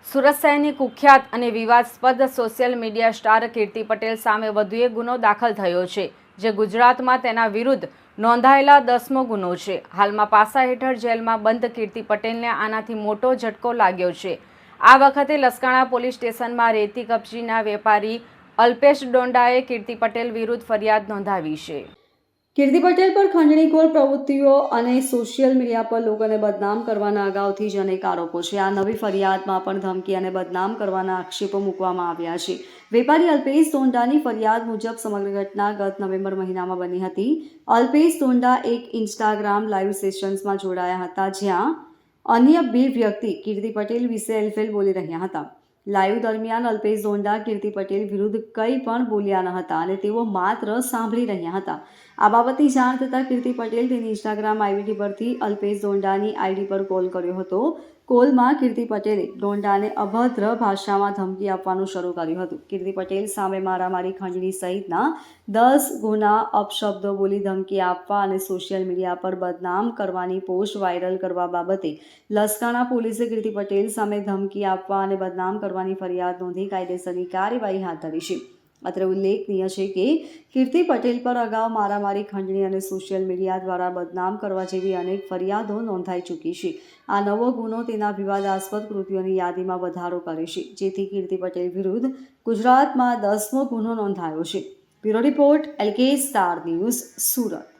સુરત શહેરની કુખ્યાત અને વિવાદાસ્પદ સોશિયલ મીડિયા સ્ટાર કીર્તિ પટેલ સામે વધુ એક ગુનો દાખલ થયો છે, જે ગુજરાતમાં તેના વિરુદ્ધ નોંધાયેલા 10મો ગુનો છે। હાલમાં પાસા હેઠળ જેલમાં બંધ કીર્તિ પટેલને આનાથી મોટો ઝટકો લાગ્યો છે। આ વખતે લસકાણા પોલીસ સ્ટેશનમાં રેતી કપચીના વેપારી અલ્પેશ ડોંડાએ કીર્તિ પટેલ વિરુદ્ધ ફરિયાદ નોંધાવી છે। કીર્તિ પટેલ પર ખંડણીખોર પ્રવૃત્તિઓ અને સોશિયલ મીડિયા પર લોકોને બદનામ કરવાના અગાઉથી જ અનેક આરોપો છે। આ નવી ફરિયાદમાં પણ ધમકી અને બદનામ કરવાના આક્ષેપો મૂકવામાં આવ્યા છે। વેપારી અલ્પેશ ડોંડાની ફરિયાદ મુજબ સમગ્ર ઘટના ગત નવેમ્બર મહિનામાં બની હતી। અલ્પેશ ડોંડા એક ઇન્સ્ટાગ્રામ લાઈવ સેશન્સમાં જોડાયા હતા, જ્યાં અન્ય બે વ્યક્તિ કીર્તિ પટેલ વિશે એલફેલ બોલી રહ્યા હતા। લાઈવ દરમિયાન અલ્પેશ ડોંડા કીર્તિ પટેલ વિરુદ્ધ કંઈ પણ બોલ્યા ન હતા અને તેઓ માત્ર સાંભળી રહ્યા હતા। આ બાબતની જાણ થતાં કીર્તિ પટેલ તેની ઇન્સ્ટાગ્રામ આઈડી પરથી અલ્પેશ ડોંડાની આઈડી પર કોલ કર્યો હતો। કોલમાં કીર્તિ પટેલે ડોંડાને અભદ્ર ભાષામાં ધમકી આપવાનું શરૂ કર્યું હતું। કીર્તિ પટેલ સામે મારામારી, ખંડણી સહિતના 10 ગુના, અપશબ્દો બોલી ધમકી આપવા અને સોશિયલ મીડિયા પર બદનામ કરવાની પોસ્ટ વાયરલ કરવા બાબતે લસકાણા પોલીસે કીર્તિ પટેલ સામે ધમકી આપવા અને બદનામ કરવાની ફરિયાદ નોંધી કાયદેસરની કાર્યવાહી હાથ ધરી છે। અત્રે ઉલ્લેખનીય છે કે કીર્તિ પટેલ પર અગાઉ મારામારી, ખંડણી અને સોશિયલ મીડિયા દ્વારા બદનામ કરવા જેવી અનેક ફરિયાદો નોંધાઈ ચૂકી છે। આ નવો ગુનો તેના વિવાદાસ્પદ કૃત્યોની યાદીમાં વધારો કરે છે, જેથી કીર્તિ પટેલ વિરુદ્ધ ગુજરાતમાં 10મો ગુનો નોંધાયો છે। Bureau report, LK star news, Surat.